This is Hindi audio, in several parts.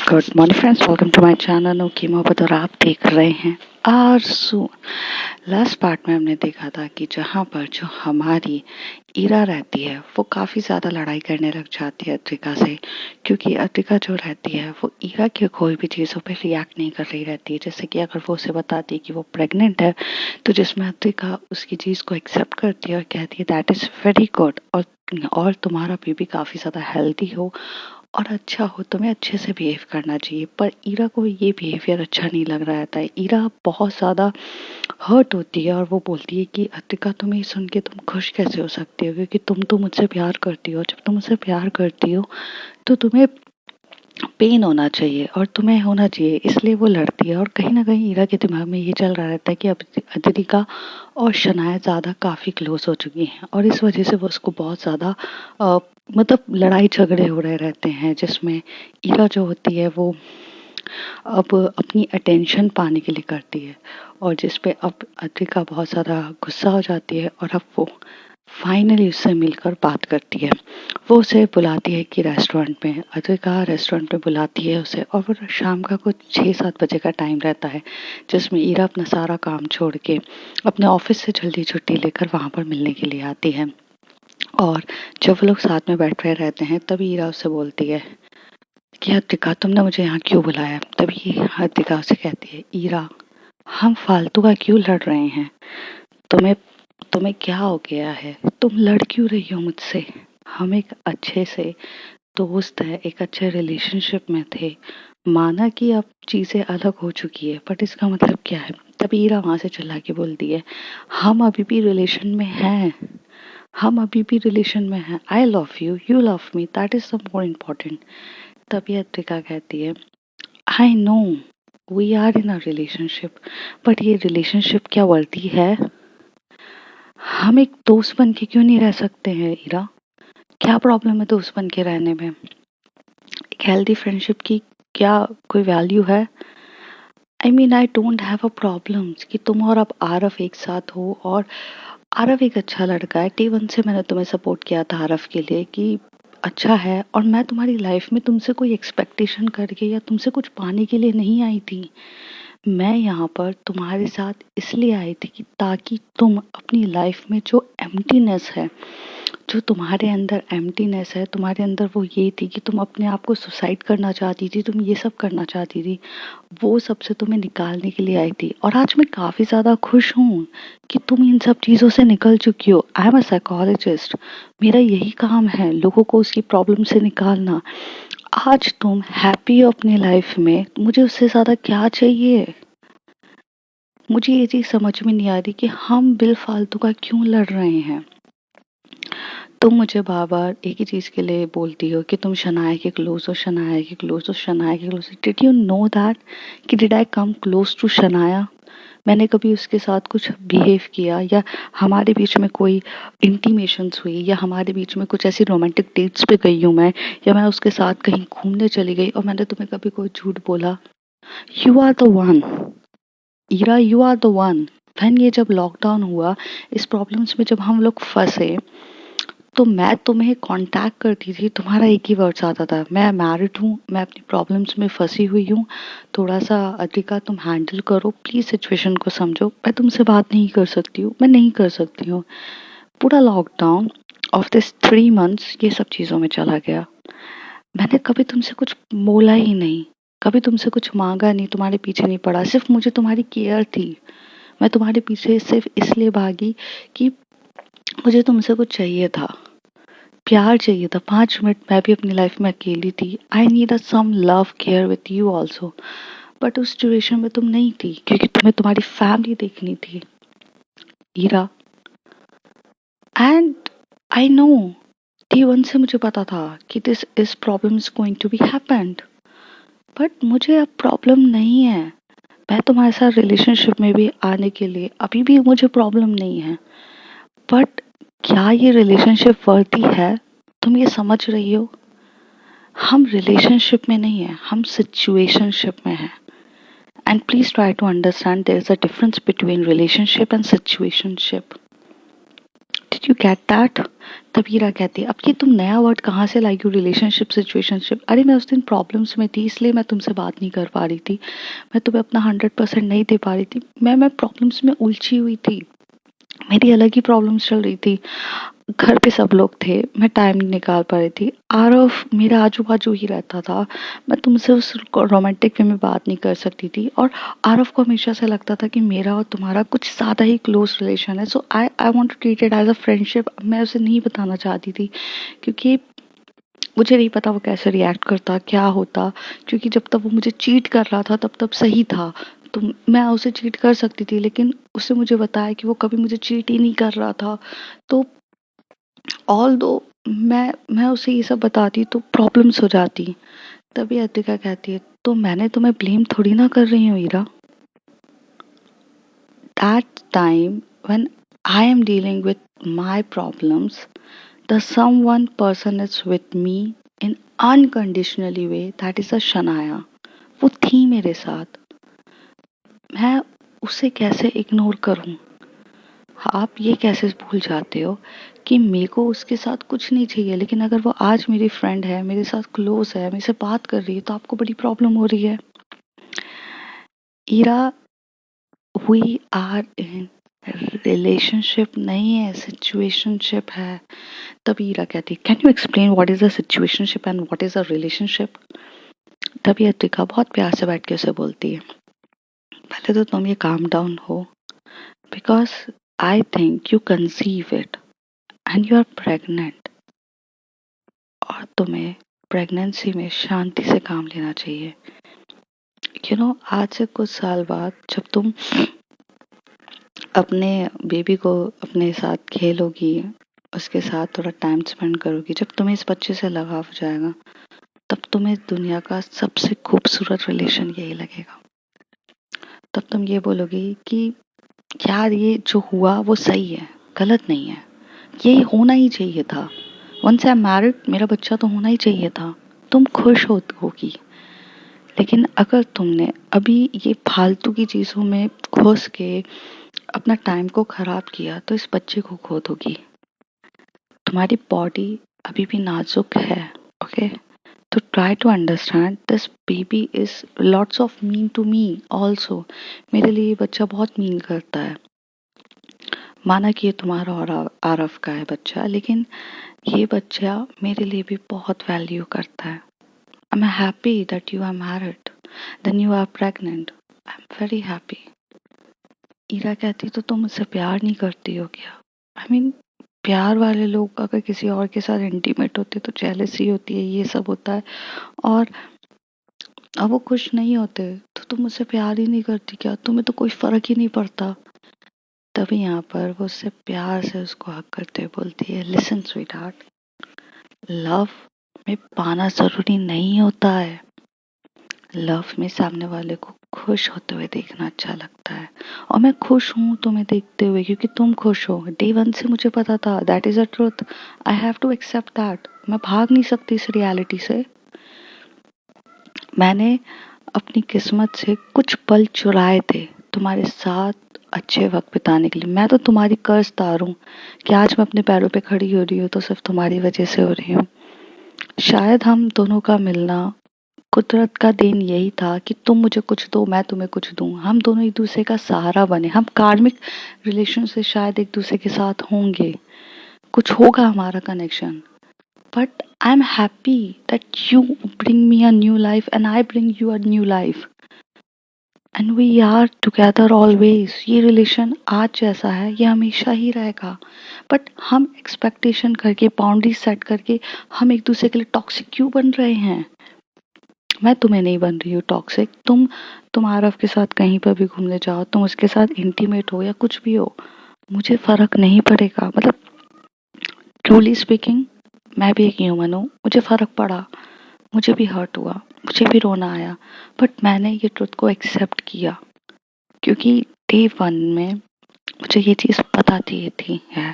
Good morning friends, welcome to my channel okay मोहब्बत और आप देख रहे हैं आरसू। लास्ट पार्ट में हमने देखा था कि जहाँ पर जो हमारी ईरा रहती है वो काफ़ी ज़्यादा लड़ाई करने लग जाती है अद्रिका से, क्योंकि अद्रिका जो रहती है वो ईरा की कोई भी चीज़ों पे रिएक्ट नहीं कर रही रहती है। जैसे कि अगर वो उसे बताती है कि वो प्रेग्नेंट है, तो जिसमें अद्रिका उसकी चीज़ को एक्सेप्ट करती है और कहती है दैट इज़ वेरी गुड, और तुम्हारा बेबी काफ़ी ज़्यादा हेल्दी हो और अच्छा हो, तुम्हें अच्छे से बिहेव करना चाहिए। पर ईरा को ये बिहेवियर अच्छा नहीं लग रहा था। ईरा बहुत ज़्यादा हर्ट होती है और वो बोलती है कि अतिका, तुम्हें सुन के तुम खुश कैसे हो सकती हो, क्योंकि तुम तो मुझसे प्यार करती हो। जब तुम मुझसे प्यार करती हो तो तुम्हें पेन होना चाहिए और तुम्हें होना चाहिए, इसलिए वो लड़ती है। और कहीं ना कहीं ईरा के दिमाग में ये चल रहा रहता है कि अब अदितिका और शनाया ज़्यादा काफ़ी क्लोज हो चुकी हैं और इस वजह से वो उसको बहुत ज़्यादा मतलब लड़ाई झगड़े हो रहे रहते हैं, जिसमें ईरा जो होती है वो अब अपनी अटेंशन पाने के लिए करती है और जिस पे अब अद्रिका बहुत ज़्यादा गुस्सा हो जाती है और अब वो फाइनली उससे मिलकर बात करती है। वो उसे बुलाती है कि रेस्टोरेंट में, अद्रिका रेस्टोरेंट में बुलाती है उसे, और वो शाम का कुछ 6-7 बजे का टाइम रहता है, जिसमें ईरा अपना सारा काम छोड़ के अपने ऑफिस से जल्दी छुट्टी लेकर वहाँ पर मिलने के लिए आती है। और जब वो लोग साथ में बैठ रहे रहते हैं तभी ईरा उससे बोलती है कि अद्रिका, तुमने मुझे यहाँ क्यों बुलाया। तभी अद्रिका उसे कहती है, ईरा, हम फालतू का क्यों लड़ रहे हैं, तुम्हें तुम्हें क्या हो गया है, तुम लड़ क्यों रही हो मुझसे। हम एक अच्छे से दोस्त है, एक अच्छे रिलेशनशिप में थे। माना कि अब चीजें अलग हो चुकी है, बट इसका मतलब क्या है। तभी ईरा वहां से चिल्ला के बोलती है, हम अभी भी रिलेशन में हैं, हम अभी भी रिलेशन में हैं। I love you, you love me, that is the more important. तभी अद्रिका कहती है, I know we are in a relationship, but ये रिलेशनशिप क्या वर्दी है। हम एक दोस्त बन के क्यों नहीं रह सकते हैं ईरा। क्या प्रॉब्लम है दोस्त बन के रहने में। एक हेल्दी फ्रेंडशिप की क्या कोई वैल्यू है। I mean I don't have a problem कि तुम और अब आरफ एक साथ हो, और आरफ एक अच्छा लड़का है। T1 से मैंने तुम्हें सपोर्ट किया था आरफ के लिए कि अच्छा है, और मैं तुम्हारी लाइफ में तुमसे कोई एक्सपेक्टेशन करके या तुमसे कुछ पाने के लिए नहीं आई थी। मैं यहाँ पर तुम्हारे साथ इसलिए आई थी कि ताकि तुम अपनी लाइफ में जो एम्प्टीनेस है, जो तुम्हारे अंदर एम्प्टीनेस है, तुम्हारे अंदर वो ये थी कि तुम अपने आप को सुसाइड करना चाहती थी, तुम ये सब करना चाहती थी, वो सबसे तुम्हें निकालने के लिए आई थी। और आज मैं काफ़ी ज़्यादा खुश हूँ कि तुम इन सब चीज़ों से निकल चुकी हो। आई एम अ साइकोलॉजिस्ट, मेरा यही काम है लोगों को उसकी प्रॉब्लम से निकालना। आज तुम हैप्पी हो अपनी लाइफ में, मुझे उससे ज़्यादा क्या चाहिए। मुझे ये चीज़ समझ में नहीं आ रही कि हम बेफालतू का क्यों लड़ रहे हैं। तुम मुझे बार बार एक ही चीज़ के लिए बोलती हो कि तुम शनाया के क्लोज हो, शनाया के क्लोज हो, शनाया के क्लोज हो। डिड यू नो दैट कि did I come close to Shanaya. मैंने कभी उसके साथ कुछ बिहेव किया या हमारे बीच में कोई इंटीमेशंस हुई या हमारे बीच में कुछ ऐसी रोमांटिक डेट्स पे गई हूँ मैं, या मैं उसके साथ कहीं घूमने चली गई और मैंने तुम्हें कभी कोई झूठ बोला। You are the one Ira, you are the one. धन ये जब लॉकडाउन हुआ, इस प्रॉब्लम्स में जब हम लोग फंसे, तो मैं तुम्हें कांटेक्ट करती थी, तुम्हारा एक ही वर्ड्स आता था, मैं मैरिड हूँ, मैं अपनी प्रॉब्लम्स में फंसी हुई हूँ, थोड़ा सा अद्रिका तुम हैंडल करो, प्लीज सिचुएशन को समझो, मैं तुमसे बात नहीं कर सकती हूँ, मैं नहीं कर सकती हूँ। पूरा लॉकडाउन ऑफ दिस 3 मंथ्स ये सब चीज़ों में चला गया। मैंने कभी तुमसे कुछ बोला ही नहीं, कभी तुमसे कुछ मांगा नहीं, तुम्हारे पीछे नहीं पड़ा। सिर्फ मुझे तुम्हारी केयर थी। मैं तुम्हारे पीछे सिर्फ इसलिए भागी कि मुझे तुमसे कुछ चाहिए था, प्यार चाहिए था। 5 मिनट मैं भी अपनी लाइफ में अकेली थी। I need a some love care with you also, but उस सिचुएशन में तुम नहीं थी, क्योंकि तुम्हें तुम्हारी फैमिली देखनी थी Ira. And I know T1 से मुझे पता था कि this is problem is going to be happened, but मुझे अब प्रॉब्लम नहीं है। मैं तुम्हारे साथ रिलेशनशिप में भी आने के लिए अभी भी मुझे प्रॉब्लम नहीं है, बट क्या ये रिलेशनशिप वर्दी है। तुम ये समझ रही हो, हम रिलेशनशिप में नहीं है, हम सिचुएशनशिप में हैं। And please try to understand there is a difference between relationship and situationship. Did you get that? तब हीरा कहती है, अब ये तुम नया वर्ड कहाँ से लाई हो, रिलेशनशिप सिचुएशनशिप? अरे मैं उस दिन प्रॉब्लम्स में थी, इसलिए मैं तुमसे बात नहीं कर पा रही थी, मैं तुम्हें अपना 100% नहीं दे पा रही थी, मैं प्रॉब्लम्स में उलझी हुई थी, मेरी अलग ही प्रॉब्लम्स चल रही थी, घर पे सब लोग थे, मैं टाइम नहीं निकाल पा रही थी, आरव मेरा आजू बाजू ही रहता था, मैं तुमसे उस रोमांटिक वे में बात नहीं कर सकती थी, और आरव को हमेशा से लगता था कि मेरा और तुम्हारा कुछ ज़्यादा ही क्लोज रिलेशन है, so I want to treat it as a friendship. मैं उसे नहीं बताना चाहती थी क्योंकि मुझे नहीं पता वो कैसे रिएक्ट करता, क्या होता, क्योंकि जब तक वो मुझे चीट कर रहा था तब तब सही था, तो मैं उसे चीट कर सकती थी, लेकिन उसने मुझे बताया कि वो कभी मुझे चीट ही नहीं कर रहा था। तो ऑल दो मैं उसे ये सब बताती तो प्रॉब्लम्स हो जाती। तभी अतिका कहती है, तो मैंने तुम्हें ब्लेम थोड़ी ना कर रही हूँ Ira, that time when I am dealing with my problems the someone person is with me in unconditionally way, that is a Shanaya, वो थी मेरे साथ, मैं उसे कैसे इग्नोर करूं? आप ये कैसे भूल जाते हो कि मेरे को उसके साथ कुछ नहीं चाहिए, लेकिन अगर वो आज मेरी फ्रेंड है, मेरे साथ क्लोज है, मेरे से बात कर रही है, तो आपको बड़ी प्रॉब्लम हो रही है। Ira, we are in relationship नहीं है, सिचुएशनशिप है। तभी ईरा कहती है, can you explain what is a situationship and what is a relationship? तभी अतिका बहुत प्यार से बैठ के उसे बोलती है, पहले तो तुम ये काम डाउन हो, because I think you conceive it and you are pregnant, और तुम्हें प्रेगनेंसी में शांति से काम लेना चाहिए। आज से कुछ साल बाद जब तुम अपने बेबी को अपने साथ खेलोगी, उसके साथ थोड़ा टाइम स्पेंड करोगी, जब तुम्हें इस बच्चे से लगाव हो जाएगा, तब तुम्हें दुनिया का सबसे खूबसूरत रिलेशन यही लगेगा। तब तुम ये बोलोगी कि यार ये जो हुआ वो सही है, गलत नहीं है, ये होना ही चाहिए था, वंस आई एम मैरिड मेरा बच्चा तो होना ही चाहिए था। तुम खुश होगी, लेकिन अगर तुमने अभी ये फालतू की चीजों में घुस के अपना टाइम को खराब किया, तो इस बच्चे को खो दोगी। तुम्हारी बॉडी अभी भी नाजुक है, ओके? तो try to understand this baby is lots of mean to me also. मेरे लिए ये बच्चा बहुत मीन करता है। माना कि ये तुम्हारा और आरव का है बच्चा, लेकिन ये बच्चा मेरे लिए भी बहुत वैल्यू करता है। I'm happy that you are married, then you are pregnant. I'm very happy. Ira कहती, तो तुम मुझसे प्यार नहीं करती हो क्या? I mean, प्यार वाले लोग अगर किसी और के साथ इंटीमेट होते तो जेलसी होती है, ये सब होता है, और अब वो खुश नहीं होते तो तुम मुझसे प्यार ही नहीं करती क्या? तुम्हें तो कोई फर्क ही नहीं पड़ता। तभी यहाँ पर वो उससे प्यार से उसको हक करते हुए बोलती है, लिसन स्वीट हार्ट, लव में पाना जरूरी नहीं होता है, लव में सामने वाले को खुश होते हुए देखना अच्छा लगता है, और मैं खुश हूँ तुम्हें देखते हुए क्योंकि तुम खुश हो। डे वन से मुझे पता था, that is a truth, I have to accept that. मैं भाग नहीं सकती इस रियलिटी से। मैंने अपनी किस्मत से कुछ पल चुराए थे तुम्हारे साथ अच्छे वक्त बिताने के लिए। मैं तो तुम्हारी कर्जदार हूँ कि आज मैं अपने पैरों पे खड़ी हो रही हूँ तो सिर्फ तुम्हारी वजह से हो रही हूँ। शायद हम दोनों का मिलना कुदरत का देन यही था कि तुम मुझे कुछ दो, मैं तुम्हें कुछ दूं, हम दोनों एक दूसरे का सहारा बने। हम कार्मिक रिलेशन से शायद एक दूसरे के साथ होंगे, कुछ होगा हमारा connection, but I am happy that you bring me a new life and I bring you a new life and we are together always. ये रिलेशन आज जैसा है ये हमेशा ही रहेगा, बट हम एक्सपेक्टेशन करके, बाउंड्री सेट करके हम एक दूसरे के लिए टॉक्सिक क्यों बन रहे हैं? मैं तुम्हें नहीं बन रही हूँ टॉक्सिक। तुम आरव के साथ कहीं पर भी घूमने जाओ, तुम उसके साथ इंटीमेट हो या कुछ भी हो, मुझे फर्क नहीं पड़ेगा। मतलब ट्रूली स्पीकिंग, मैं भी एक ह्यूमन हूँ, मुझे फर्क पड़ा, मुझे भी हर्ट हुआ, मुझे भी रोना आया, बट मैंने ये ट्रुथ को एक्सेप्ट किया क्योंकि डे वन में मुझे ये चीज़ पता थी है।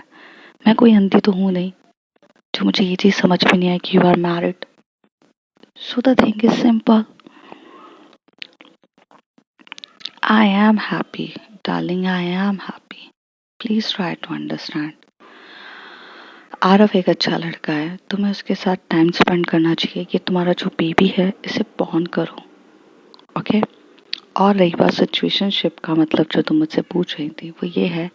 मैं कोई अंधी तो हूँ नहीं जो मुझे ये चीज़ समझ में नहीं आई कि you are married. So the thing is simple, I am happy, darling, I am happy. Please try to understand. Aarav एक अच्छा लड़का है, तुम्हें उसके साथ टाइम स्पेंड करना चाहिए। ये तुम्हारा जो बेबी है इसे बॉर्न करो, ओके। और रही बात सिचुएशनशिप का, मतलब जो तुम मुझसे पूछ रही थी, वो ये है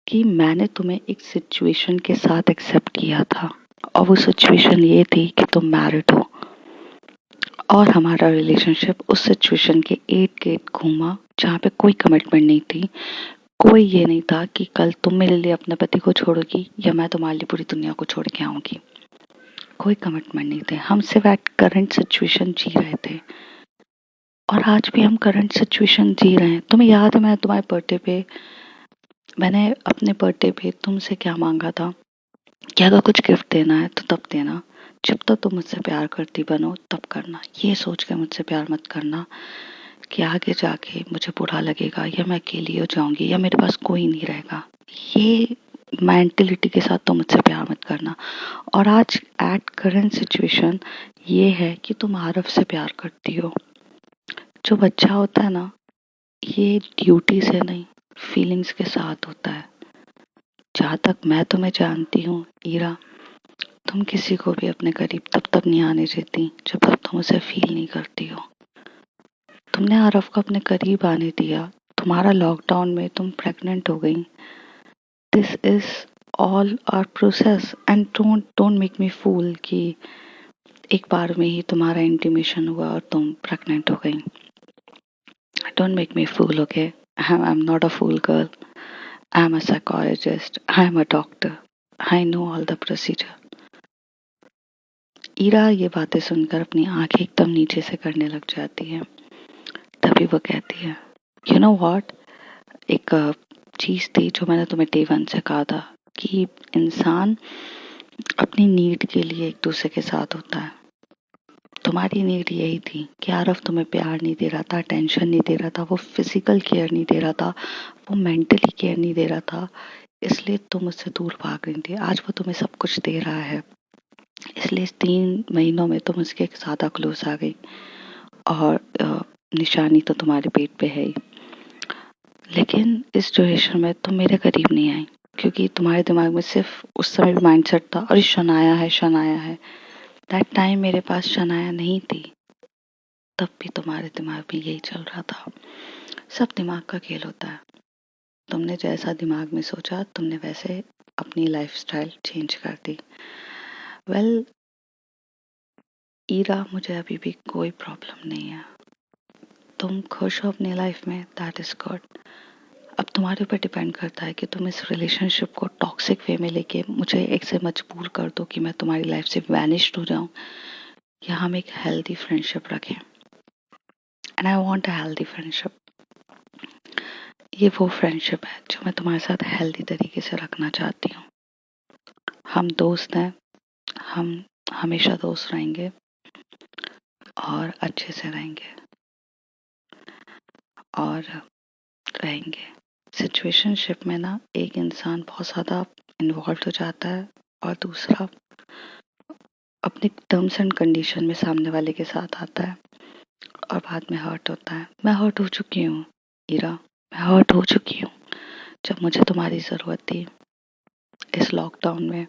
कि मैंने तुम्हें एक सिचुएशन के साथ एक्सेप्ट किया था, और वो सिचुएशन ये थी कि तुम मैरिड हो, और हमारा रिलेशनशिप उस सिचुएशन के इर्द गिर्द घूमा जहाँ पे कोई कमिटमेंट नहीं थी। कोई ये नहीं था कि कल तुम मेरे लिए अपने पति को छोड़ोगी या मैं तुम्हारे लिए पूरी दुनिया को छोड़ के आऊंगी। कोई कमिटमेंट नहीं थे, हम सिर्फ एट करंट सिचुएशन जी रहे थे, और आज भी हम करंट सिचुएशन जी रहे हैं। तुम्हें याद है, मैं तुम्हारे बर्थडे पे, मैंने अपने बर्थडे पे तुमसे क्या मांगा था कि अगर कुछ गिफ्ट देना है तो तब देना, जब तक तुम मुझसे प्यार करती बनो तब करना। ये सोच के मुझसे प्यार मत करना कि आगे जाके मुझे बुरा लगेगा या मैं अकेली हो जाऊंगी या मेरे पास कोई नहीं रहेगा। ये मेंटेलिटी के साथ तो मुझसे प्यार मत करना। और आज एट करंट सिचुएशन ये है कि तुम आरव से प्यार करती हो। जो बच्चा होता है ना, ये ड्यूटी से नहीं, फीलिंग्स के साथ होता है। जहाँ तक मैं तुम्हें जानती हूँ ईरा, तुम किसी को भी अपने करीब तब तक नहीं आने देती जब तक तुम उसे फील नहीं करती हो। तुमने आरव को अपने करीब आने दिया, तुम्हारा लॉकडाउन में तुम प्रेग्नेंट हो गई। This is all our process, and don't don't make me fool कि एक बार में ही तुम्हारा इंटीमेशन हुआ और तुम प्रेग्नेंट हो गई। Don't make me fool, okay. I am not a fool girl. I am a psychologist, I am a doctor, I know all the procedure. Ira ये बातें सुनकर अपनी आंखें एकदम नीचे से करने लग जाती है। तभी वो कहती है, यू नो व्हाट, एक चीज थी जो मैंने तुम्हें डे वन से कहा था कि इंसान अपनी नीड के लिए एक दूसरे के साथ होता है। तुम्हारी नीड यही थी कि आरव तुम्हें प्यार नहीं दे रहा था, अटेंशन नहीं दे रहा था, वो फिजिकल केयर नहीं दे रहा था, वो मेंटली केयर नहीं दे रहा था, इसलिए तुम उससे दूर भाग रही थी। आज वो तुम्हें सब कुछ दे रहा है, इसलिए इस 3 महीनों में तुम उसके ज़्यादा क्लोज आ गई, और निशानी तो तुम्हारे पेट पे है ही। लेकिन इस ड्यूरेशन में तुम मेरे करीब नहीं आई, क्योंकि तुम्हारे दिमाग में सिर्फ उस समय भी माइंडसेट था, और शनाया है, शनाया है। दैट टाइम मेरे पास शनाया नहीं थी, तब भी तुम्हारे दिमाग में यही चल रहा था। सब दिमाग का खेल होता है। तुमने जैसा दिमाग में सोचा, तुमने वैसे अपनी लाइफस्टाइल चेंज कर दी। वेल ईरा, मुझे अभी भी कोई प्रॉब्लम नहीं है। तुम खुश हो अपनी लाइफ में, दैट इज गुड। अब तुम्हारे ऊपर डिपेंड करता है कि तुम इस रिलेशनशिप को टॉक्सिक वे में लेके मुझे एक से मजबूर कर दो कि मैं तुम्हारी लाइफ से वैनिश्ड हो जाऊं, या हम एक हेल्दी फ्रेंडशिप रखें। And I want a healthy friendship. ये वो फ्रेंडशिप है जो मैं तुम्हारे साथ हेल्दी तरीके से रखना चाहती हूँ। हम दोस्त हैं, हम हमेशा दोस्त रहेंगे और अच्छे से रहेंगे और रहेंगे। सिचुएशनशिप में ना एक इंसान बहुत ज़्यादा इन्वॉल्व हो जाता है, और दूसरा अपने टर्म्स एंड कंडीशन में सामने वाले के साथ आता है, और बाद में हर्ट होता है। मैं हर्ट हो चुकी हूँ ईरा, मैं हर्ट हो चुकी हूँ। जब मुझे तुम्हारी ज़रूरत थी इस लॉकडाउन में,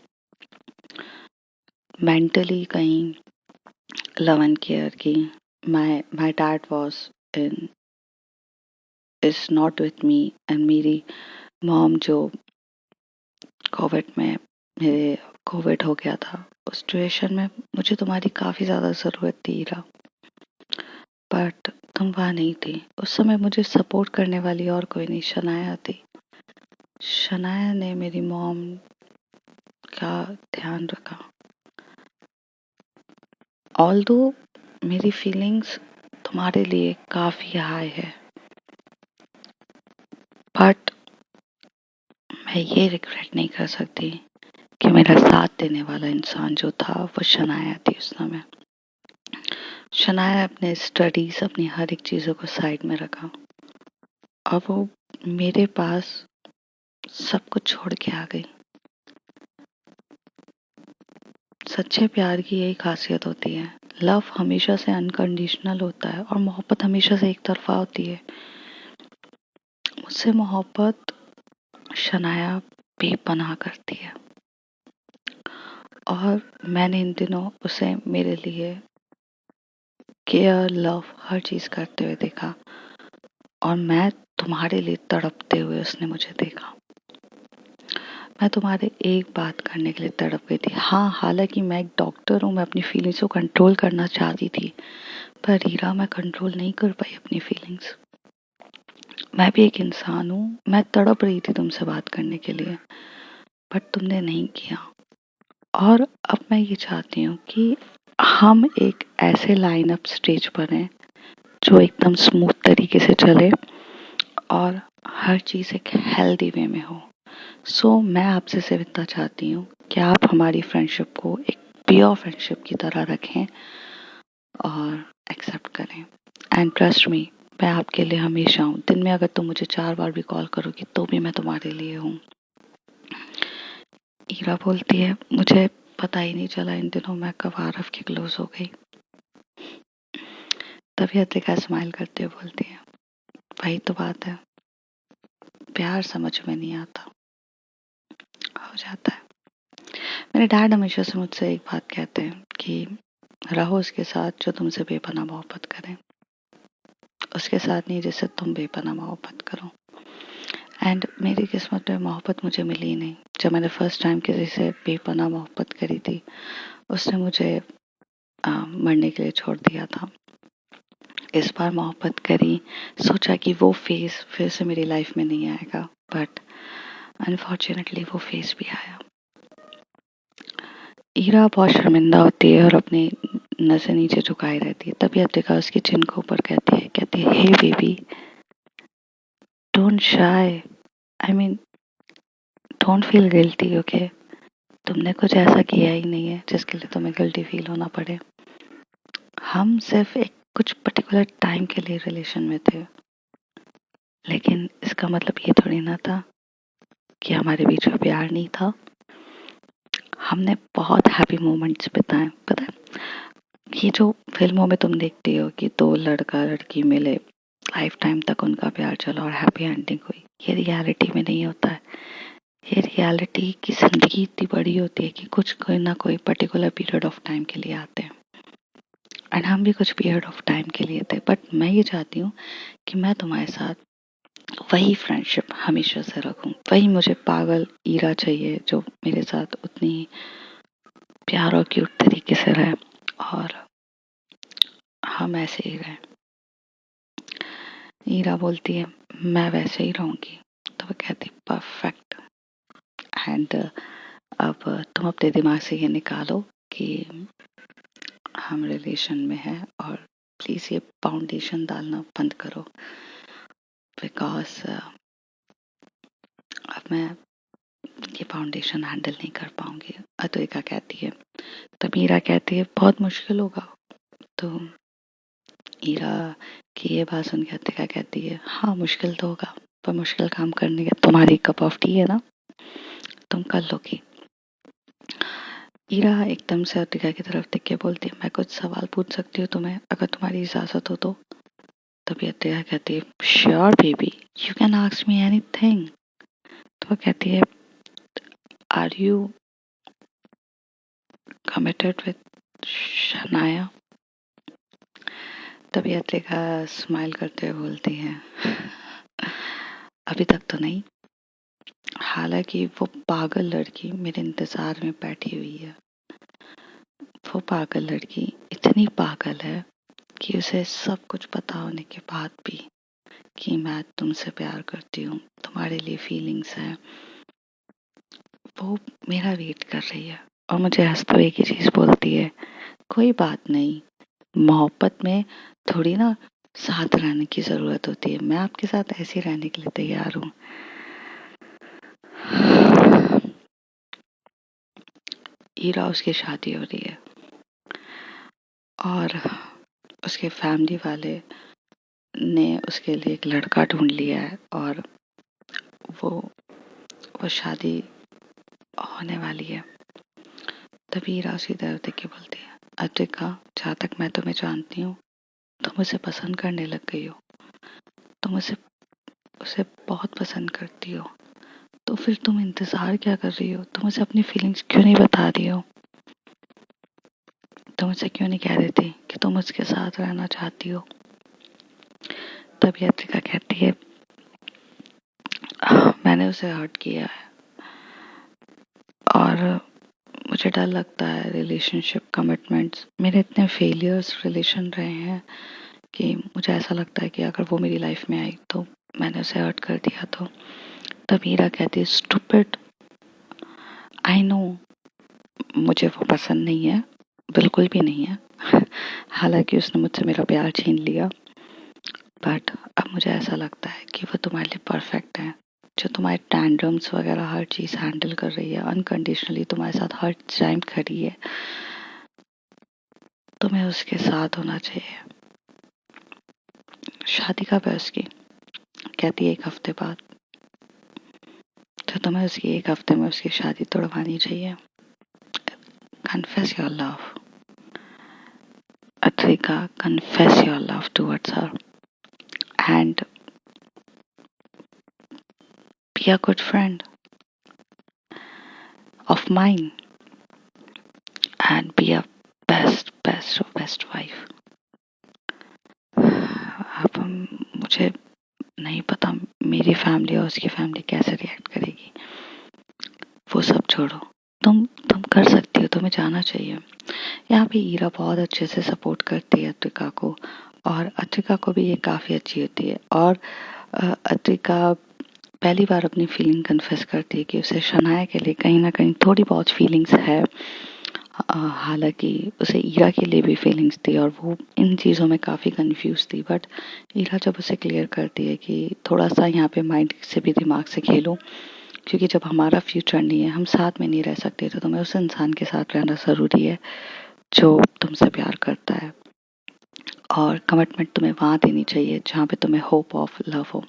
मेंटली कहीं लव एंड केयर की, my dad was in is not with me, and मेरी मॉम जो कोविड में, मेरे कोविड हो गया था उस सिचुएशन में, मुझे तुम्हारी काफ़ी ज़्यादा ज़रूरत थी ईरा, बट तुम वहाँ नहीं थी। उस समय मुझे सपोर्ट करने वाली और कोई नहीं, शनाया थी। शनाया ने मेरी मॉम का ध्यान रखा। ऑल्दो मेरी फीलिंग्स तुम्हारे लिए काफ़ी हाई है, बट मैं ये रिग्रेट नहीं कर सकती कि मेरा साथ देने वाला इंसान जो था वो शनाया थी उस समय। शनाया अपने स्टडीज, अपनी हर एक चीज़ों को साइड में रखा, और वो मेरे पास सब कुछ छोड़ के आ गई। सच्चे प्यार की यही खासियत होती है, लव हमेशा से अनकंडीशनल होता है और मोहब्बत हमेशा से एक तरफा होती है। मुझसे मोहब्बत शनाया बेपनाह करती है, और मैंने इन दिनों उसे मेरे लिए केयर, लव हर चीज़ करते हुए देखा, और मैं तुम्हारे लिए तड़पते हुए उसने मुझे देखा। मैं तुम्हारे एक बात करने के लिए तड़प गई थी। हाँ, हालांकि मैं एक डॉक्टर हूँ, मैं अपनी फीलिंग्स को कंट्रोल करना चाहती थी, पर हीरा मैं कंट्रोल नहीं कर पाई अपनी फीलिंग्स। मैं भी एक इंसान हूँ, मैं तड़प रही थी तुमसे बात करने के लिए, बट तुमने नहीं किया। और अब मैं ये चाहती हूँ कि हम एक ऐसे लाइन अप स्टेज पर हैं जो एकदम स्मूथ तरीके से चले और हर चीज़ एक हेल्दी वे में हो। सो मैं आपसे सिर्फ चाहती हूँ कि आप हमारी फ्रेंडशिप को एक प्योर फ्रेंडशिप की तरह रखें और एक्सेप्ट करें। एंड ट्रस्ट मी, मैं आपके लिए हमेशा हूँ। दिन में अगर तुम मुझे 4 बार भी कॉल करोगी तो भी मैं तुम्हारे लिए हूँ। ईरा बोलती है, मुझे पता ही नहीं चला इन दिनों मैं कब आरव के क्लोज हो गई। तभी अतिका स्माइल करते हुए बोलती है, वही तो बात है, प्यार समझ में नहीं आता, हो जाता है। मेरे डैड हमेशा से मुझसे एक बात कहते हैं कि रहो उसके साथ जो तुमसे बेपनाह मोहब्बत करे, उसके साथ नहीं जिससे तुम बेपनाह मोहब्बत करो। एंड मेरी किस्मत में मोहब्बत मुझे मिली ही नहीं। जब मैंने फर्स्ट टाइम किसी से बेपनाह मोहब्बत करी थी, उसने मुझे मरने के लिए छोड़ दिया था। इस बार मोहब्बत करी, सोचा कि वो फेज फिर से मेरी लाइफ में नहीं आएगा, बट अनफॉर्चुनेटली वो फेज भी आया। ईरा बहुत शर्मिंदा होती है और अपनी नजर नीचे झुकाई रहती है। तभी अतिका उसकी चिन को ऊपर कहती है, hey baby, don't shy, I mean don't feel guilty, okay? तुमने कुछ ऐसा किया ही नहीं है जिसके लिए तुम्हें गिल्टी फील होना पड़े। हम सिर्फ एक कुछ पर्टिकुलर टाइम के लिए रिलेशन में थे, लेकिन इसका मतलब ये थोड़ी ना था कि हमारे बीच में प्यार नहीं था। हमने बहुत हैप्पी मोमेंट्स बिताए। पता है, ये जो फिल्मों में तुम देखती हो कि दो लड़का लड़की मिले, लाइफ टाइम तक उनका प्यार चला और हैप्पी एंडिंग हुई, ये रियलिटी में नहीं होता है। ये रियलिटी की जिंदगी इतनी बड़ी होती है कि कुछ कोई ना कोई पर्टिकुलर पीरियड ऑफ टाइम के लिए आते हैं, एंड हम भी कुछ पीरियड ऑफ टाइम के लिए थे। बट मैं ये चाहती हूँ कि मैं तुम्हारे साथ वही फ्रेंडशिप हमेशा से रखूं। वही मुझे पागल ईरा चाहिए जो मेरे साथ उतनी प्यार और क्यूट तरीके से रहे, और हम ऐसे ही रहे। ईरा बोलती है, मैं वैसे ही रहूंगी। तो वो कहती, परफेक्ट। एंड अब तुम अपने दिमाग से ये निकालो कि हम रिलेशन में हैं, और प्लीज ये फाउंडेशन डालना बंद करो, बिकॉज अब मैं ये फाउंडेशन हैंडल नहीं कर पाऊंगी। अद्विका कहती है। तब ईरा कहती है, बहुत मुश्किल होगा। तो ईरा की ये बात सुन के अद्विका कहती है, हाँ मुश्किल तो होगा, पर मुश्किल काम करने के तुम्हारी कप ऑफ टी है ना, तुम कर लोगी। ईरा एकदम से अद्विका की तरफ देख के बोलती है, मैं कुछ सवाल पूछ सकती हूँ तुम्हें, अगर तुम्हारी इजाजत हो तो? तभी अद्विका कहती है, sure baby, you can ask me anything. तो वो कहती है, are you committed with Shanaya? तभी अतिका स्माइल करते हुए बोलती है, अभी तक तो नहीं, हालांकि वो पागल लड़की मेरे इंतजार में बैठी हुई है। वो पागल लड़की इतनी पागल है कि उसे सब कुछ पता होने के बाद भी कि मैं तुमसे प्यार करती हूँ, तुम्हारे लिए फीलिंग्स हैं, वो मेरा वेट कर रही है। और मुझे हंसते हुए एक ही चीज बोलती है, कोई बात नहीं, मोहब्बत में थोड़ी ना साथ रहने की जरूरत होती है, मैं आपके साथ ऐसे ही रहने के लिए तैयार हूँ। ईरा उसकी शादी हो रही है और उसके फैमिली वाले ने उसके लिए एक लड़का ढूंढ लिया है, और वो वो शादी होने वाली है। तभी ईरा उसकी तरफ देख के बोलती है, अद्विका, जहाँ तक मैं तुम्हें जानती हूँ, तुम उसे पसंद करने लग गई हो, तुम उसे उसे बहुत पसंद करती हो, तो फिर तुम इंतजार क्या कर रही हो? तुम उसे अपनी फीलिंग्स क्यों नहीं बता रही हो? तो मुझसे क्यों नहीं कह रही थी कि तुम उसके साथ रहना चाहती हो? तभी अद्रिका कहती है मैंने उसे हर्ट किया है और मुझे डर लगता है रिलेशनशिप कमिटमेंट्स, मेरे इतने फेलियर्स रिलेशन रहे हैं कि मुझे ऐसा लगता है कि अगर वो मेरी लाइफ में आई तो मैंने उसे हर्ट कर दिया। तो तब हीरा कहती है स्टूपिड, आई नो मुझे वो पसंद नहीं है, बिल्कुल भी नहीं है। हालांकि उसने मुझसे मेरा प्यार छीन लिया, बट अब मुझे ऐसा लगता है कि वो तुम्हारे लिए परफेक्ट है, जो तुम्हारे टैंड्रम्स वगैरह हर चीज़ हैंडल कर रही है, अनकंडीशनली तुम्हारे साथ हर टाइम खड़ी है, तुम्हें उसके साथ होना चाहिए। शादी कब है उसकी? कहती है 1 हफ्ते बाद। तो तुम्हें उसकी 1 हफ्ते में उसकी शादी तोड़वानी चाहिए। Confess your love Adrika, confess your love towards her and be a good friend of mine and be a best of best wife. अब मुझे नहीं पता मेरी फैमिली और उसकी फैमिली कैसे रिएक्ट करेगी, वो सब छोड़ो, तुम कर सकती हो, तुम्हें जाना चाहिए। यहाँ पे ईरा बहुत अच्छे से सपोर्ट करती है अद्रिका को, और अद्रिका को भी ये काफ़ी अच्छी होती है। और अद्रिका पहली बार अपनी फीलिंग कन्फेस करती है कि उसे शनाया के लिए कहीं ना कहीं थोड़ी बहुत फीलिंग्स है। हालांकि उसे ईरा के लिए भी फीलिंग्स थी और वो इन चीज़ों में काफ़ी कंफ्यूज थी, बट ईरा जब उसे क्लियर करती है कि थोड़ा सा यहाँ पे माइंड से भी दिमाग से खेलो, क्योंकि जब हमारा फ्यूचर नहीं है, हम साथ में नहीं रह सकते, तो तुम्हें उस इंसान के साथ रहना ज़रूरी है जो तुमसे प्यार करता है, और कमिटमेंट तुम्हें वहाँ देनी चाहिए जहाँ पे तुम्हें होप ऑफ लव हो।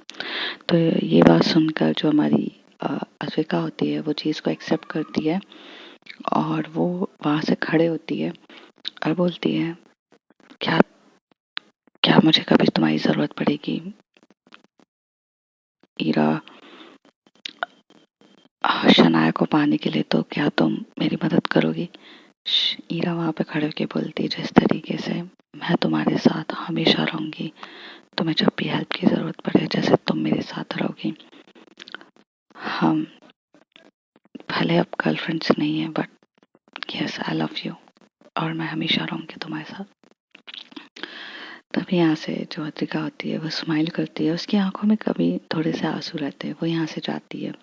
तो ये बात सुनकर जो हमारी अश्विका होती है वो चीज़ को एक्सेप्ट करती है, और वो वहाँ से खड़े होती है और बोलती है क्या क्या मुझे कभी तुम्हारी ज़रूरत पड़ेगी ईरा, शनाया को पाने के लिए, तो क्या तुम मेरी मदद करोगी? ईरा वहाँ पे खड़े होके बोलती है जिस तरीके से मैं तुम्हारे साथ हमेशा रहूंगी, तुम्हें जब भी हेल्प की ज़रूरत पड़े जैसे तुम मेरे साथ रहोगी, हम भले अब गर्लफ्रेंड्स नहीं है but yes I love you, और मैं हमेशा रहूंगी तुम्हारे साथ। तभी यहाँ से जो अद्रिका होती है वो स्माइल करती है, उसकी आंखों में कभी थोड़े से आंसू रहते हैं, वो यहाँ से जाती है।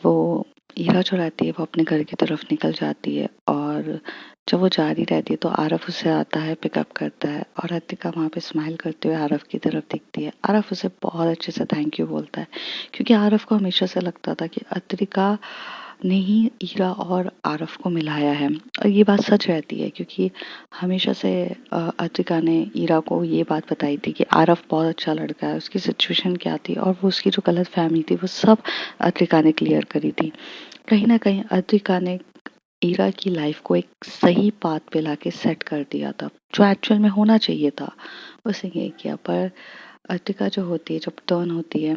वो ईरा जो रहती है वो अपने घर की तरफ निकल जाती है, और जब वो जा रही रहती है तो आरफ उसे आता है, पिकअप करता है, और अद्रिका वहाँ पे स्माइल करते हुए आरफ की तरफ दिखती है। आरफ उसे बहुत अच्छे से थैंक यू बोलता है, क्योंकि आरफ को हमेशा से लगता था कि अद्रिका ने ही ईरा और आरफ को मिलाया है, और ये बात सच रहती है, क्योंकि हमेशा से अद्रिका ने ईरा को ये बात बताई थी कि आरफ बहुत अच्छा लड़का है, उसकी सिचुएशन क्या थी और वो उसकी जो गलत फहमी थी वो सब अद्रिका ने क्लियर करी थी। कहीं ना कहीं अद्रिका ने ईरा की लाइफ को एक सही पाथ पे लाके सेट कर दिया था, जो एक्चुअल में होना चाहिए था, उसे ये किया। पर अद्रिका जो होती है जब टर्न होती है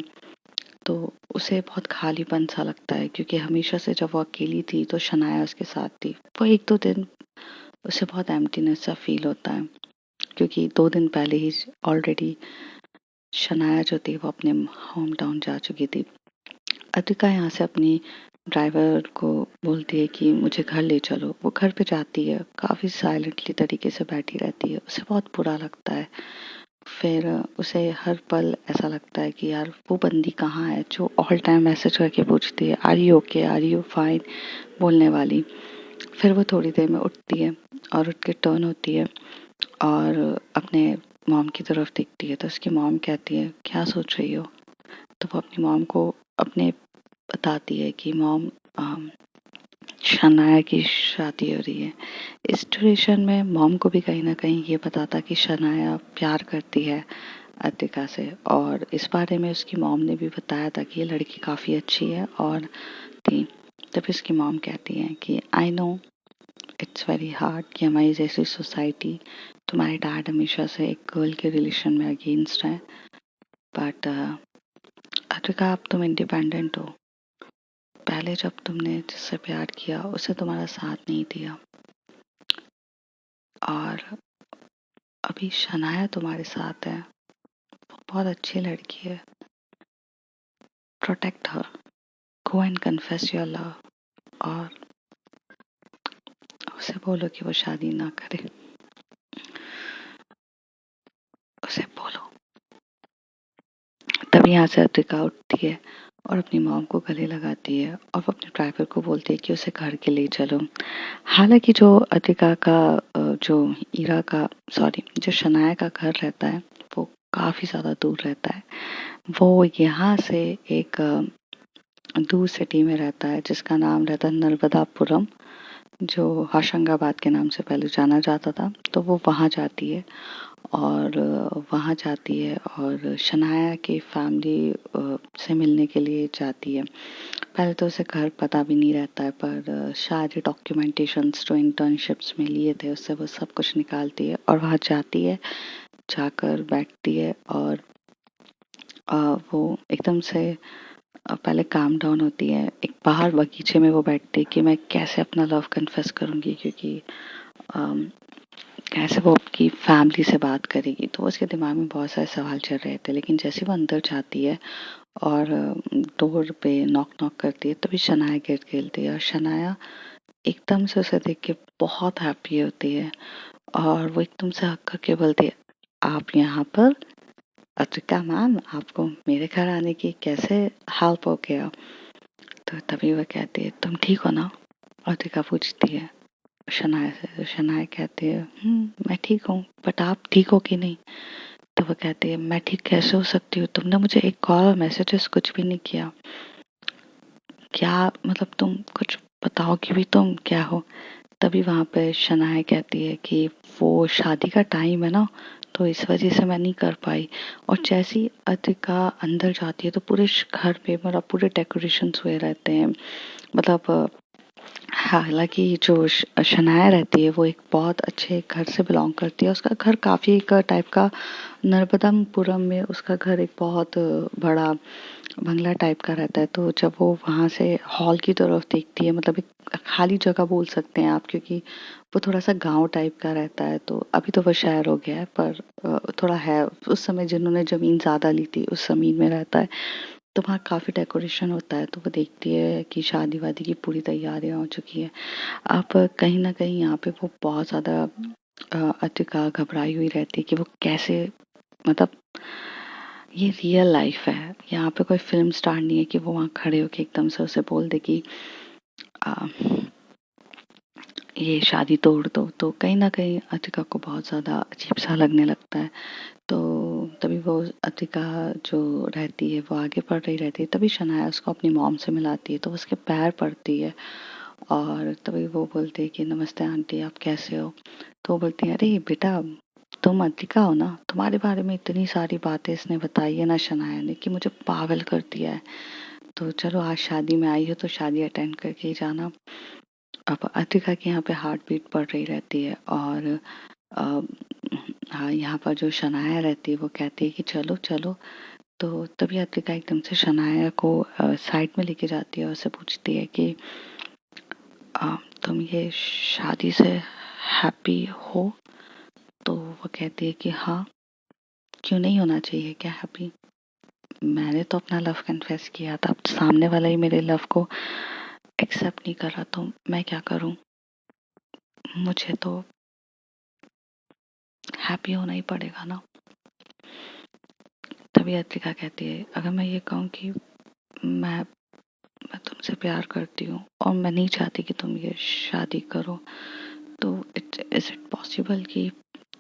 तो उसे बहुत खालीपन सा लगता है, क्योंकि हमेशा से जब वो अकेली थी तो शनाया उसके साथ थी, वो 1-2 दिन उसे बहुत एम्प्टीनेस सा फील होता है, क्योंकि 2 दिन पहले ही ऑलरेडी शनाया जो थी वो अपने होम टाउन जा चुकी थी। अतिका यहाँ से अपनी ड्राइवर को बोलती है कि मुझे घर ले चलो, वो घर पे जाती है, काफ़ी साइलेंटली तरीके से बैठी रहती है, उसे बहुत बुरा लगता है। फिर उसे हर पल ऐसा लगता है कि यार वो बंदी कहाँ है जो ऑल टाइम मैसेज करके पूछती है are you okay, are you fine, बोलने वाली। फिर वो थोड़ी देर में उठती है और उठ के टर्न होती है और अपने मॉम की तरफ देखती है, तो उसकी मॉम कहती है क्या सोच रही हो? तो वो अपनी मॉम को अपने बताती है कि मॉम शनाया की शादी हो रही है। इस सिचुएशन में मॉम को भी कहीं ना कहीं ये पता था कि शनाया प्यार करती है अतिका से, और इस बारे में उसकी मॉम ने भी बताया था कि ये लड़की काफ़ी अच्छी है और थी। तब इसकी मॉम कहती है कि I know it's very hard कि हमारी जैसी सोसाइटी, तुम्हारे डैड हमेशा से एक गर्ल के रिलेशन में अगेंस्ट है, बट अतिका अब तुम इंडिपेंडेंट हो, पहले जब तुमने जिससे प्यार किया उसे तुम्हारा साथ नहीं दिया, और अभी शनाया तुम्हारे साथ है, वो बहुत अच्छी लड़की है। Protect her, go and confess your love, और उसे बोलो कि वो शादी ना करे। उसे बोलो। तभी यहाँ से अद्रिका उठती है और अपनी मॉम को गले लगाती है और वो अपने ड्राइवर को बोलती है कि उसे घर के लिए चलो। हालांकि जो अद्रिका का जो ईरा का सॉरी जो शनाया का घर रहता है वो काफ़ी ज़्यादा दूर रहता है। वो यहाँ से एक दूर सिटी में रहता है जिसका नाम रहता है नर्मदापुरम, जो होशंगाबाद के नाम से पहले जाना जाता था। तो वो वहाँ जाती है और वहाँ जाती है और शनाया की फैमिली से मिलने के लिए जाती है। पहले तो उसे घर पता भी नहीं रहता है, पर सारे डॉक्यूमेंटेशंस जो इंटर्नशिप्स में लिए थे उससे वो सब कुछ निकालती है और वहाँ जाती है। जाकर बैठती है और वो एकदम से पहले काम डाउन होती है। एक बाहर बगीचे में वो बैठती है कि मैं कैसे अपना लव कन्फेस करूँगी, क्योंकि अम, कैसे वो अपनी फैमिली से बात करेगी। तो उसके दिमाग में बहुत सारे सवाल चल रहे थे, लेकिन जैसे वो अंदर जाती है और डोर पे नॉक नॉक करती है तभी शनाया गिर खेलती है और शनाया एकदम से उसे देख के बहुत हैप्पी होती है और वो एकदम से हक करके बोलती है, आप यहाँ पर? अद्रिका मैम, आपको मेरे घर आने की कैसे हेल्प हो गया? तो तभी वो कहती है, तुम ठीक हो ना? अद्रिका पूछती है शनाया से। तो शनाया कहती है, मैं ठीक हूँ, बट आप ठीक हो कि नहीं? तो वो कहती है, मैं ठीक कैसे हो सकती हूँ? तुमने मुझे एक कॉल और मैसेजेस कुछ भी नहीं किया। क्या मतलब, तुम कुछ बताओ कि भी तुम क्या हो? तभी वहाँ पे शनाया कहती है कि वो शादी का टाइम है ना, तो इस वजह से मैं नहीं कर पाई। और जैसी अद्रिका अंदर जाती है तो पूरे घर पे मतलब पूरे डेकोरेशंस हुए रहते हैं। मतलब हालांकि जो शनाया रहती है वो एक बहुत अच्छे घर से बिलोंग करती है। उसका घर काफ़ी एक टाइप का नर्मदापुरम में उसका घर एक बहुत बड़ा बंगला टाइप का रहता है। तो जब वो वहाँ से हॉल की तरफ देखती है, मतलब एक खाली जगह बोल सकते हैं आप, क्योंकि वो थोड़ा सा गांव टाइप का रहता है। तो अभी तो वो शहर हो गया है, पर थोड़ा है। उस समय जिन्होंने ज़मीन ज़्यादा ली थी उस ज़मीन में रहता है। तो वहाँ काफ़ी डेकोरेशन होता है। तो वो देखती है कि शादी वादी की पूरी तैयारियां हो चुकी है। अब कहीं ना कहीं यहाँ पे वो बहुत ज़्यादा अतिका घबराई हुई रहती है कि वो कैसे, मतलब ये रियल लाइफ है, यहाँ पे कोई फिल्म स्टार नहीं है कि वो वहाँ खड़े होके एकदम से उसे बोल दे कि आ, ये शादी तोड़ दो। तो कहीं ना कहीं अतिका को बहुत ज़्यादा अजीब सा लगने लगता है। तो तभी वो अतिका जो रहती है वो आगे बढ़ रही रहती है। तभी शनाया उसको अपनी मॉम से मिलाती है तो उसके पैर पड़ती है और तभी वो बोलती है कि नमस्ते आंटी, आप कैसे हो? तो वो बोलती है, अरे बेटा, तुम अतिका हो ना? तुम्हारे बारे में इतनी सारी बातें इसने बताई है ना शनाया ने कि मुझे पागल कर दिया है। तो चलो, आज शादी में आई हो तो शादी अटेंड करके ही जाना। अब अतिका की यहाँ पे हार्ट बीट बढ़ रही रहती है और अ, हाँ, यहाँ पर जो शनाया रहती है वो कहती है कि चलो चलो। तो तभी अतिका एकदम से शनाया को साइड में लेके जाती है और उससे पूछती है कि तुम ये शादी से हैप्पी हो? तो वो कहती है कि हाँ, क्यों नहीं होना चाहिए, क्या हैप्पी? मैंने तो अपना लव कन्फेस किया था, अब सामने वाला ही मेरे लव को एक्सेप्ट नहीं कर रहा, तो मैं क्या करूं? मुझे तो हैप्पी होना ही पड़ेगा ना। तभी अतिका कहती है, अगर मैं ये कहूँ कि मैं तुमसे प्यार करती हूँ और मैं नहीं चाहती कि तुम ये शादी करो, तो इज इट पॉसिबल कि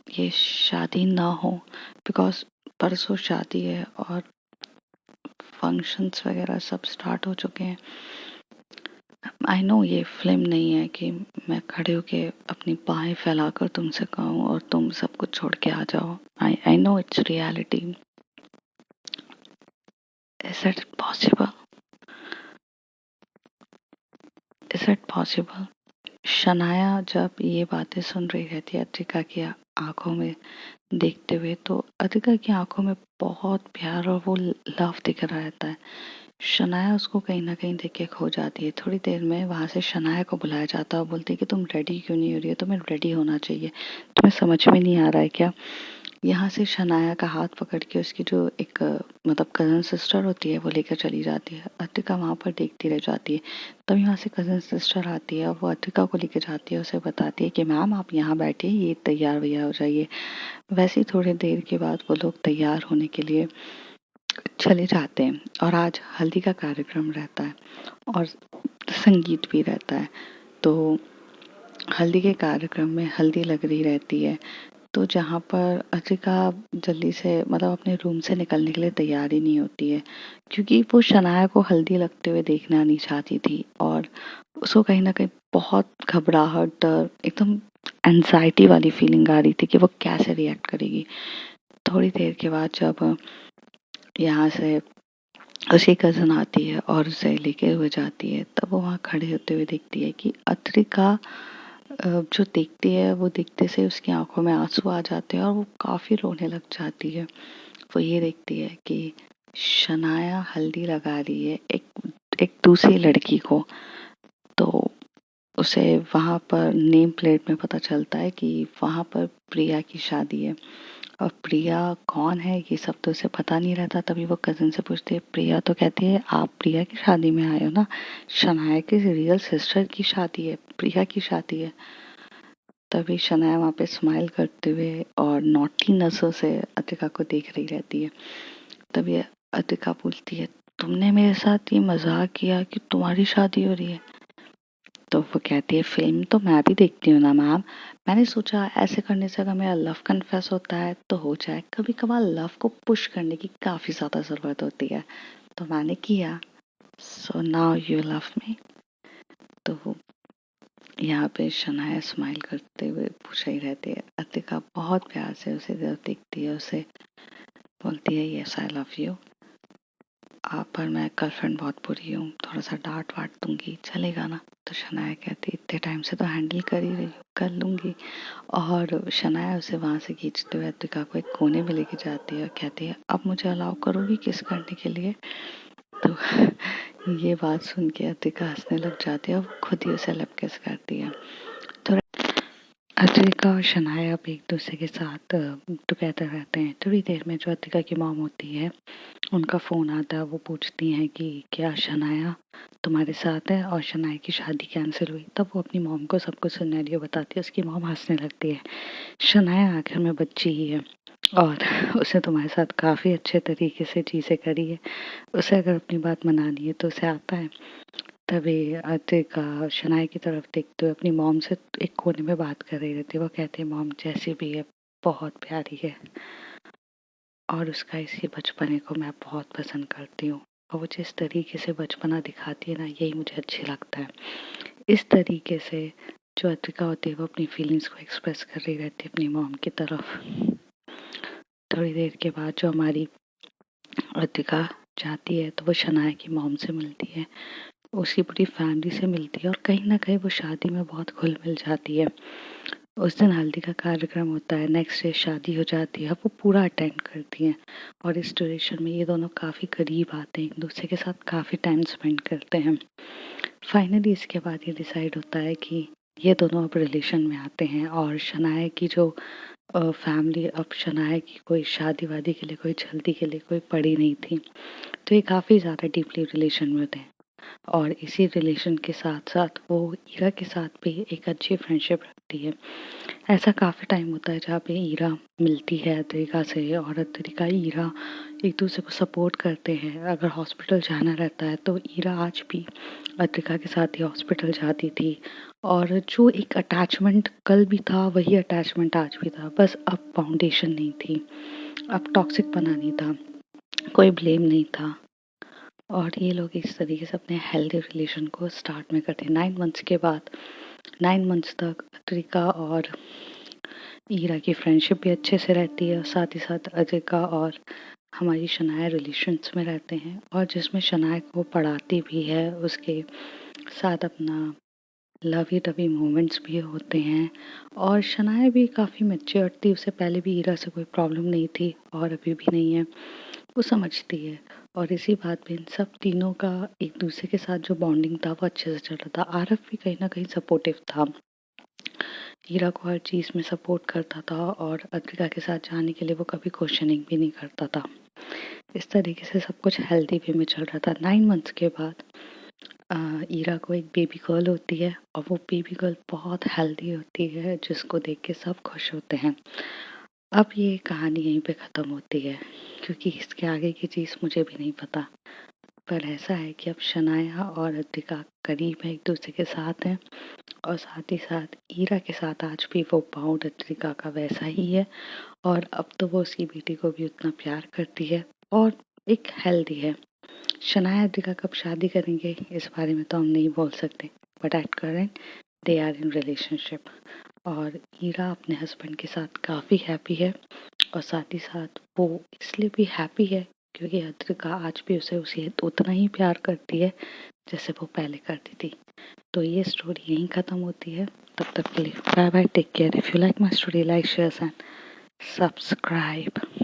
ये शादी ना हो? बिकॉज परसों शादी है और फंक्शंस वगैरह सब स्टार्ट हो चुके हैं। आई नो ये फिल्म नहीं है कि मैं खड़े होके अपनी बाहें फैलाकर तुमसे कहूँ और तुम सब कुछ छोड़ के आ जाओ। I know it's reality. Is it possible? Is it possible? Shanaya जब ये बातें सुन रही रहती है अतिका की आंखों में देखते हुए, तो अतिका की आंखों में बहुत प्यार और वो लव दिख रहा रहता है शनाया उसको कहीं न कहीं देख के खो जाती है। थोड़ी देर में वहाँ से शनाया को बुलाया जाता है और बोलती है कि तुम रेडी क्यों नहीं हो रही हो? तुम्हें रेडी होना चाहिए। तुम्हें समझ में नहीं आ रहा है क्या? यहाँ से शनाया का हाथ पकड़ के उसकी जो एक मतलब कज़न सिस्टर होती है वो लेकर चली जाती है। अतिका वहाँ पर देखती रह जाती है। तब यहाँ से कज़न सिस्टर आती है और वो अतिका को लेकर जाती है, उसे बताती है कि मैम आप यहाँ बैठिए, ये तैयार वैयार हो जाइए। वैसे ही थोड़ी देर के बाद वो लोग तैयार होने के लिए चले जाते हैं और आज हल्दी का कार्यक्रम रहता है और संगीत भी रहता है। तो हल्दी के कार्यक्रम में हल्दी लग रही रहती है, तो जहाँ पर अतिका जल्दी से मतलब अपने रूम से निकलने के लिए तैयार ही नहीं होती है, क्योंकि वो शनाया को हल्दी लगते हुए देखना नहीं चाहती थी और उसको कहीं न कहीं बहुत घबराहट, डर, एकदम एंग्ज़ायटी वाली फीलिंग आ रही थी कि वो कैसे रिएक्ट करेगी। थोड़ी देर के बाद जब यहाँ से उसकी कज़न आती है और उसे लेके हुए जाती है, तब वो वहाँ खड़े होते हुए देखती है कि अत्रिका जो देखती है वो देखते से उसकी आंखों में आंसू आ जाते हैं और वो काफ़ी रोने लग जाती है। वो ये देखती है कि शनाया हल्दी लगा रही है एक एक दूसरी लड़की को। तो उसे वहाँ पर नेम प्लेट में पता चलता है कि वहाँ पर प्रिया की शादी है। और प्रिया कौन है ये सब तो उसे पता नहीं रहता। तभी वो कज़न से पूछती है, प्रिया तो कहती है आप प्रिया की शादी में आए हो ना, शनाया की रियल सिस्टर की शादी है, प्रिया की शादी है। तभी शनाया वहाँ पे स्माइल करते हुए और नॉटी नज़रों से अतिका को देख रही रहती है। तभी अतिका पूछती है, तुमने मेरे साथ ये मजाक किया कि तुम्हारी शादी हो रही है? तो वो कहती है, फिल्म तो मैं भी देखती हूँ ना मैम, मैंने सोचा ऐसे करने से अगर मेरा लव कन्फेस होता है तो हो जाए। कभी कभार लव को पुश करने की काफ़ी ज़्यादा ज़रूरत होती है, तो मैंने किया। सो नाउ यू लव मी। तो यहाँ पे शनाया स्माइल करते हुए पूछ ही रहती है। अतिका बहुत प्यार से उसे देखती है, उसे बोलती है, यस आई लव यू। आप पर मैं गर्लफ्रेंड बहुत बुरी हूँ, थोड़ा सा डांट वाट दूंगी, चलेगा ना? तो शनाया कहती, इतने टाइम से तो हैंडल कर ही रही हूँ, कर लूंगी। और शनाया उसे वहाँ से खींचते हुए अतिका को एक कोने में लेके जाती है और कहती है, अब मुझे अलाउ करोगी किस करने के लिए? तो ये बात सुन के अतिका हंसने लग जाती है और वो खुद ही उसे लव किस करती है। तो अतिका और शनाया अब एक दूसरे के साथ टुगेदर रहते हैं। थोड़ी देर में जो अतिका की मॉम होती है उनका फ़ोन आता है। वो पूछती हैं कि क्या शनाया तुम्हारे साथ है और शनाया की शादी कैंसिल हुई? तब वो अपनी मॉम को सब कुछ सिनेरियो बताती है। उसकी मॉम हंसने लगती है, शनाया आखिर में बच्ची ही है और उसे तुम्हारे साथ काफ़ी अच्छे तरीके से चीज़ें करी है, उसे अगर अपनी बात मनानी है तो उसे आता है। तभी अतिका शनाया की तरफ देखते हुए अपनी मॉम से एक कोने में बात कर रही रहती है। वो कहती है, मॉम जैसी भी है बहुत प्यारी है और उसका इसी बचपने को मैं बहुत पसंद करती हूँ और वो जिस तरीके से बचपना दिखाती है ना, यही मुझे अच्छी लगता है। इस तरीके से जो अतिका होती है वो अपनी फीलिंग्स को एक्सप्रेस कर रही रहती है अपनी मॉम की तरफ। थोड़ी देर के बाद जो हमारी अतिका जाती है तो वो शनाया की मॉम से मिलती है, उसकी पूरी फैमिली से मिलती है और कहीं ना कहीं वो शादी में बहुत घुल मिल जाती है। उस दिन हल्दी का कार्यक्रम होता है, नेक्स्ट डे शादी हो जाती है, वो पूरा अटेंड करती हैं और इस ड्यूरेशन में ये दोनों काफ़ी करीब आते हैं, एक दूसरे के साथ काफ़ी टाइम स्पेंड करते हैं। फाइनली इसके बाद ये डिसाइड होता है कि ये दोनों अब रिलेशन में आते हैं और शनाया की जो फैमिली, अब शनाया की कोई शादी वादी के लिए, कोई जल्दी के लिए कोई पड़ी नहीं थी, तो ये काफ़ी ज़्यादा डीपली रिलेशन में होते हैं। और इसी रिलेशन के साथ साथ वो ईरा के साथ भी एक अच्छी फ्रेंडशिप रखती है। ऐसा काफ़ी टाइम होता है जहाँ पे ईरा मिलती है अद्रिका से और अद्रिका ईरा एक दूसरे को सपोर्ट करते हैं। अगर हॉस्पिटल जाना रहता है तो ईरा आज भी अद्रिका के साथ ही हॉस्पिटल जाती थी और जो एक अटैचमेंट कल भी था वही अटैचमेंट आज भी था, बस अब फाउंडेशन नहीं थी, अब टॉक्सिक बना नहीं था, कोई ब्लेम नहीं था और ये लोग इस तरीके से अपने हेल्दी रिलेशन को स्टार्ट में करते हैं। 9 मंथ्स के बाद 9 मंथ्स तक अद्रिका और ईरा की फ्रेंडशिप भी अच्छे से रहती है, साथ ही साथ अद्रिका और हमारी शनाया रिलेशन्स में रहते हैं और जिसमें शनाया को पढ़ाती भी है, उसके साथ अपना लवी डवी मोमेंट्स भी होते हैं। और शनाया भी काफ़ी मैच्योर थी, उससे पहले भी ईरा से कोई प्रॉब्लम नहीं थी और अभी भी नहीं है, वो समझती है। और इसी बात पे इन सब तीनों का एक दूसरे के साथ जो बॉन्डिंग था वो अच्छे से चल रहा था। आरफ भी कहीं ना कहीं सपोर्टिव था, हीरा को हर चीज़ में सपोर्ट करता था और अद्रिका के साथ जाने के लिए वो कभी क्वेश्चनिंग भी नहीं करता था। इस तरीके से सब कुछ हेल्दी वे में चल रहा था। 9 मंथ्स के बाद ईरा को एक बेबी गर्ल होती है और वो बेबी गर्ल बहुत हेल्दी होती है, जिसको देख के सब खुश होते हैं। अब ये कहानी यहीं पे ख़त्म होती है, क्योंकि इसके आगे की चीज़ मुझे भी नहीं पता। पर ऐसा है कि अब शनाया और अद्रिका करीब है, एक दूसरे के साथ हैं और साथ ही साथ ईरा के साथ आज भी वो बाउंड अद्रिका का वैसा ही है। और अब तो वो उसकी बेटी को भी उतना प्यार करती है और एक हेल्दी है। शनाया अद्रिका कब शादी करेंगे इस बारे में तो हम नहीं बोल सकते, but at current they are in relationship. और ईरा अपने हस्बैंड के साथ काफ़ी हैप्पी है और साथ ही साथ वो इसलिए भी हैप्पी है क्योंकि अद्रिका आज भी उसे उसे उतना ही प्यार करती है जैसे वो पहले करती थी। तो ये स्टोरी यहीं ख़त्म होती है। तब तक के लिए bye bye, take care. If you like my story, like share and subscribe.